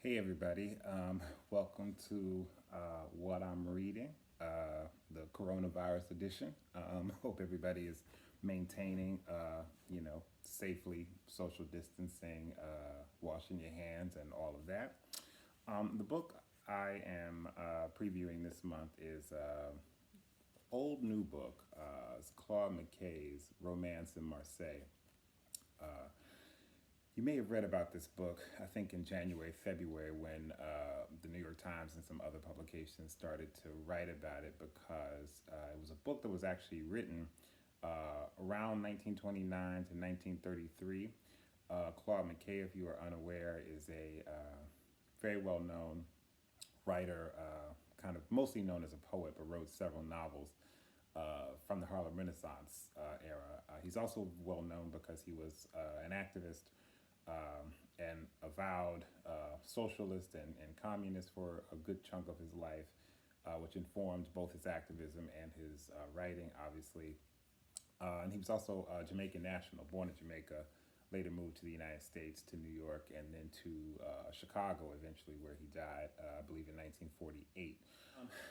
Hey everybody, welcome to what I'm reading, the coronavirus edition. Hope everybody is maintaining, safely social distancing, washing your hands, and all of that. The book I am previewing this month is old new book. It's Claude McKay's Romance in Marseille. Uh, you may have read about this book, I think in January, February, when the New York Times and some other publications started to write about it because it was a book that was actually written around 1929 to 1933. Claude McKay, if you are unaware, is a very well known writer, kind of mostly known as a poet, but wrote several novels from the Harlem Renaissance era. He's also well known because he was an activist and avowed socialist and communist for a good chunk of his life, which informed both his activism and his writing, obviously. And he was also Jamaican national, born in Jamaica, later moved to the United States, to New York, and then to Chicago eventually, where he died, I believe, in 1948.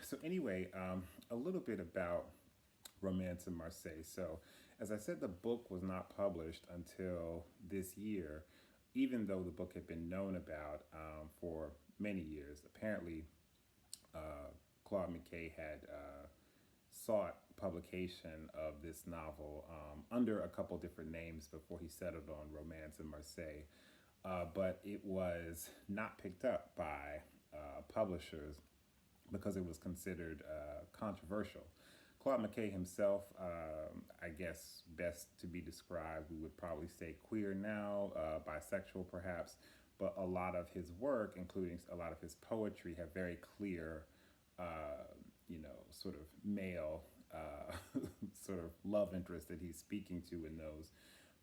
So, anyway, a little bit about Romance in Marseille. So, as I said, the book was not published until this year, even though the book had been known about for many years. Apparently, Claude McKay had sought publication of this novel under a couple different names before he settled on Romance in Marseille. But it was not picked up by publishers because it was considered controversial. Claude McKay himself, I guess best to be described, we would probably say queer now, bisexual perhaps, but a lot of his work, including a lot of his poetry, have very clear, sort of male, sort of love interest that he's speaking to in those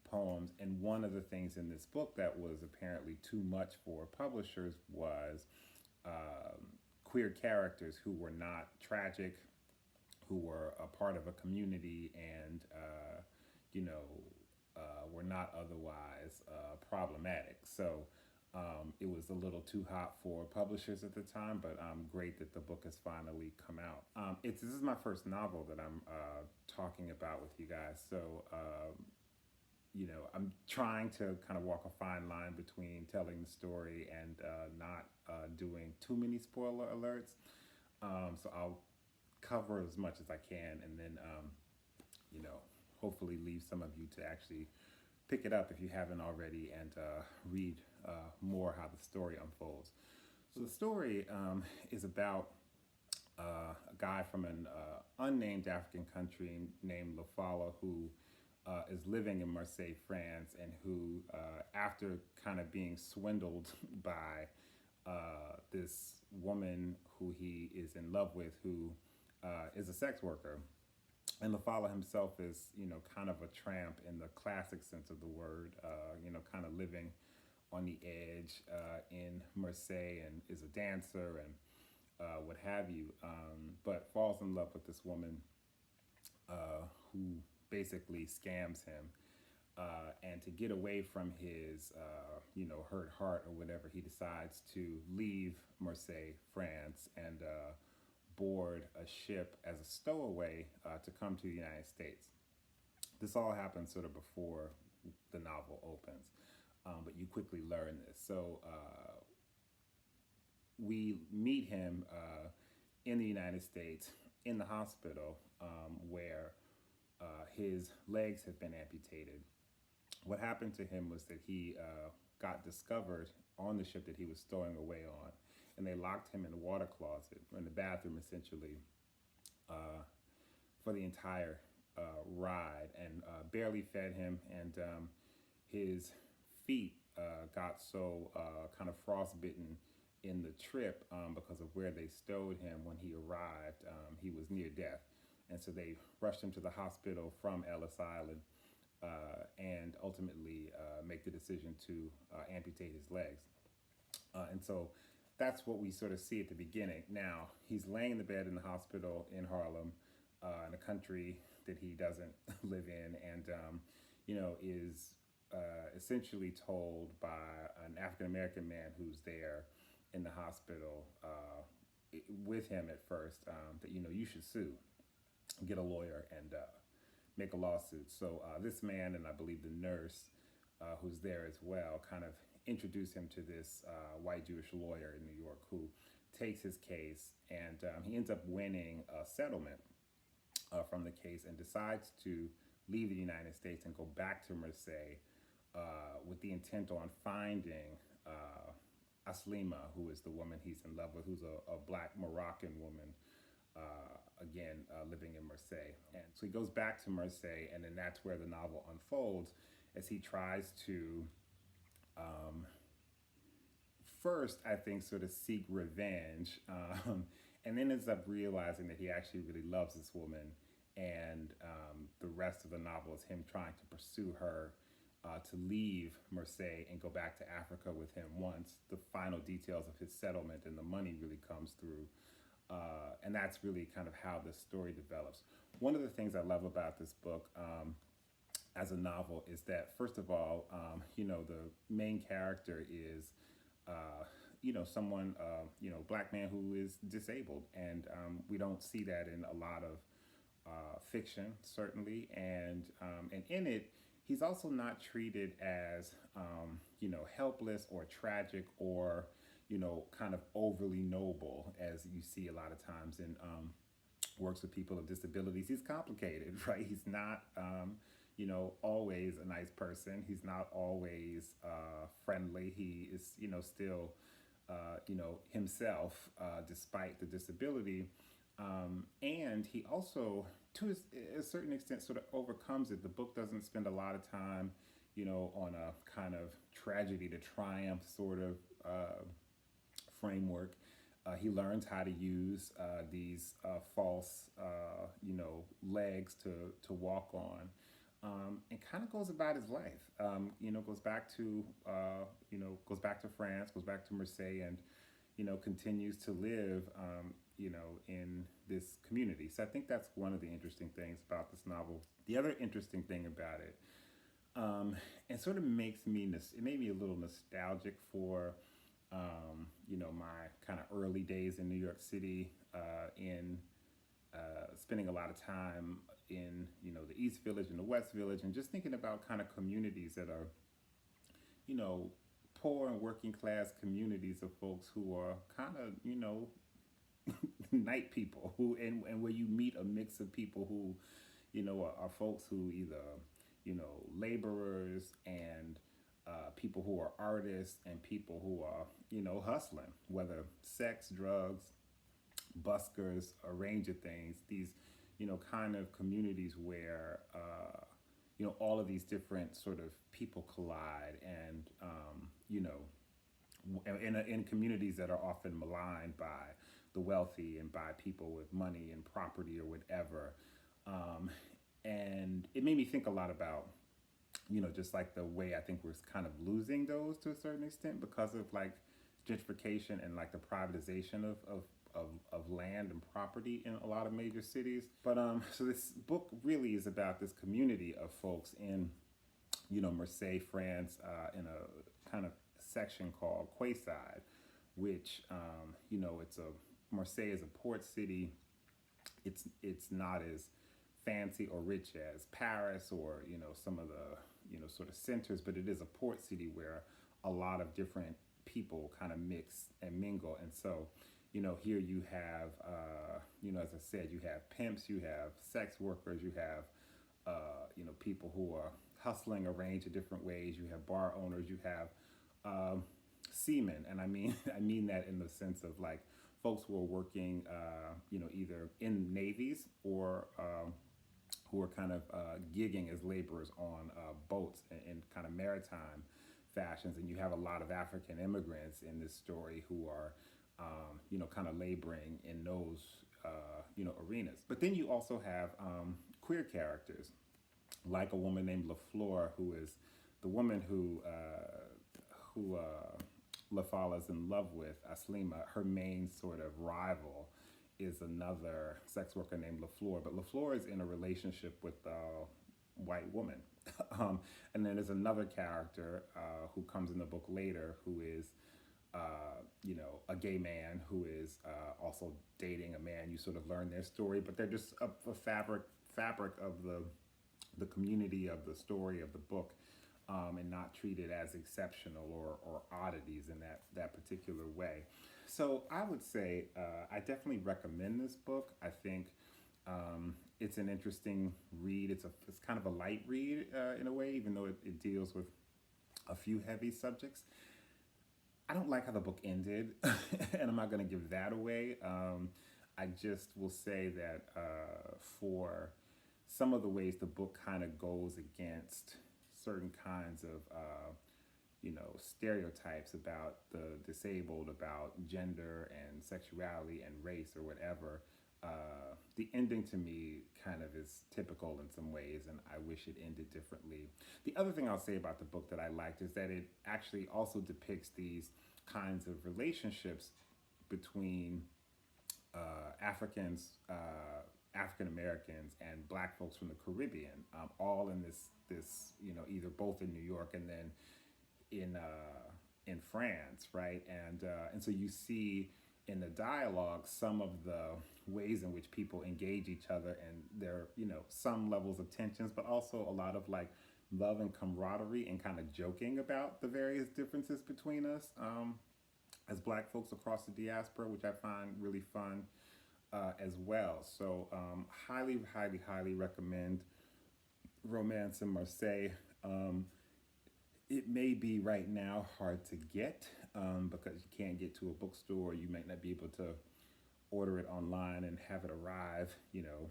poems. And one of the things in this book that was apparently too much for publishers was queer characters who were not tragic, who were a part of a community and, were not otherwise problematic. So it was a little too hot for publishers at the time, but great that the book has finally come out. This is my first novel that I'm talking about with you guys. So, I'm trying to kind of walk a fine line between telling the story and not doing too many spoiler alerts. So I'll cover as much as I can, and then hopefully leave some of you to actually pick it up if you haven't already and read more how the story unfolds. So the story is about a guy from an unnamed African country named Lafala who is living in Marseille, France, and who, after kind of being swindled by this woman who he is in love with, who is a sex worker. And Lafala himself is, kind of a tramp in the classic sense of the word, kind of living on the edge in Marseille, and is a dancer and what have you, but falls in love with this woman who basically scams him. And to get away from his, hurt heart or whatever, he decides to leave Marseille, France, and board a ship as a stowaway to come to the United States. This all happens sort of before the novel opens, but you quickly learn this. So we meet him in the United States in the hospital where his legs have been amputated. What happened to him was that he got discovered on the ship that he was stowing away on, and they locked him in a water closet, or in the bathroom essentially, for the entire ride, and barely fed him, and his feet got so kind of frostbitten in the trip because of where they stowed him when he arrived. He was near death, and so they rushed him to the hospital from Ellis Island, and ultimately make the decision to amputate his legs. And so that's what we sort of see at the beginning. Now, he's laying in the bed in the hospital in Harlem, in a country that he doesn't live in, and, is essentially told by an African American man who's there in the hospital with him at first, that you should sue, get a lawyer, and make a lawsuit. So this man, and I believe the nurse who's there as well, kind of introduce him to this white Jewish lawyer in New York who takes his case, and he ends up winning a settlement from the case and decides to leave the United States and go back to Marseille with the intent on finding Aslima, who is the woman he's in love with, who's a black Moroccan woman, living in Marseille. And so he goes back to Marseille, and then that's where the novel unfolds as he tries to first, I think, sort of seek revenge, and then ends up realizing that he actually really loves this woman. And the rest of the novel is him trying to pursue her to leave Marseille and go back to Africa with him once the final details of his settlement and the money really comes through. And that's really kind of how the story develops. One of the things I love about this book as a novel is that, first of all, the main character is, someone, black man who is disabled. And we don't see that in a lot of fiction, certainly. And in it, he's also not treated as, helpless or tragic or, kind of overly noble as you see a lot of times in works with people with disabilities. He's complicated, right? He's not, always a nice person. He's not always friendly. He is, still, himself despite the disability. And he also, to a certain extent, sort of overcomes it. The book doesn't spend a lot of time, on a kind of tragedy to triumph sort of framework. He learns how to use these false, legs to walk on, and kind of goes about his life. Goes back to, France, goes back to Marseille, and continues to live, in this community. So I think that's one of the interesting things about this novel. The other interesting thing about it, and sort of makes me, it made me a little nostalgic for, my kind of early days in New York City, in spending a lot of time in, the East Village and the West Village, and just thinking about kind of communities that are, poor and working class communities of folks who are kind of, night people and where you meet a mix of people who, are folks who either, laborers and people who are artists and people who are, hustling, whether sex, drugs, buskers, a range of things. These, kind of communities where, all of these different sort of people collide, and, in communities that are often maligned by the wealthy and by people with money and property or whatever. And it made me think a lot about, just like the way I think we're kind of losing those to a certain extent because of like gentrification and like the privatization of land and property in a lot of major cities. But so this book really is about this community of folks in, Marseille, France, in a kind of section called Quayside, which, it's Marseille is a port city. It's not as fancy or rich as Paris or, some of the, sort of centers, but it is a port city where a lot of different people kind of mix and mingle. And so, here you have, as I said, you have pimps, you have sex workers, you have, people who are hustling a range of different ways. You have bar owners, you have seamen. And I mean that in the sense of like folks who are working, either in navies or who are kind of gigging as laborers on boats in kind of maritime fashions. And you have a lot of African immigrants in this story who are, kind of laboring in those, arenas. But then you also have queer characters, like a woman named LaFleur, who is the woman who LaFala is in love with, Aslima. Her main sort of rival is another sex worker named LaFleur, but LaFleur is in a relationship with a white woman. And then there's another character who comes in the book later who is you know, a gay man who is also dating a man. You sort of learn their story, but they're just a fabric of the community of the story of the book, and not treated as exceptional or oddities in that particular way. So I would say I definitely recommend this book. I think it's an interesting read. It's kind of a light read in a way, even though it deals with a few heavy subjects. I don't like how the book ended, and I'm not going to give that away. I just will say that for some of the ways the book kind of goes against certain kinds of, you know, stereotypes about the disabled, about gender and sexuality and race or whatever, the ending to me kind of is typical in some ways, and I wish it ended differently. The other thing I'll say about the book that I liked is that it actually also depicts these kinds of relationships between Africans, African Americans, and Black folks from the Caribbean, all in this you know, either both in New York and then in France, right? And so you see in the dialogue some of the ways in which people engage each other, and there, you know, some levels of tensions, but also a lot of like love and camaraderie and kind of joking about the various differences between us as Black folks across the diaspora, which I find really fun as well. So highly recommend Romance in Marseille. It may be right now hard to get because you can't get to a bookstore. You might not be able to order it online and have it arrive, you know,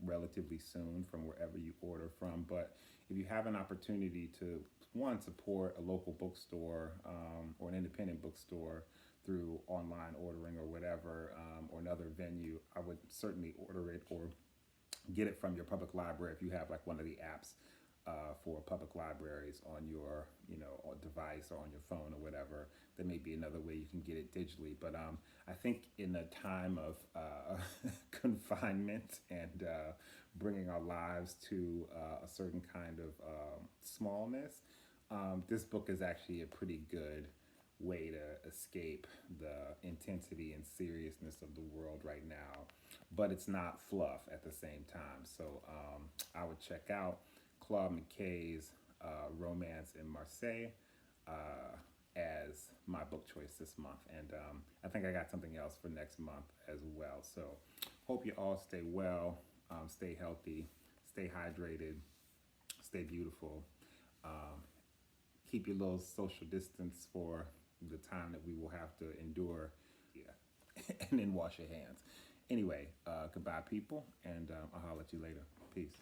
relatively soon from wherever you order from. But if you have an opportunity to, one, support a local bookstore or an independent bookstore through online ordering or whatever, or another venue, I would certainly order it or get it from your public library if you have like one of the apps for public libraries on your, you know, device or on your phone or whatever. There may be another way you can get it digitally, but I think in a time of confinement and bringing our lives to a certain kind of smallness, this book is actually a pretty good way to escape the intensity and seriousness of the world right now, but it's not fluff at the same time. So I would check out Claude McKay's Romance in Marseille as my book choice this month. And I think I got something else for next month as well. So hope you all stay well, stay healthy, stay hydrated, stay beautiful. Keep your little social distance for the time that we will have to endure. Yeah. And then wash your hands. Anyway, goodbye, people, and I'll holler at you later. Peace.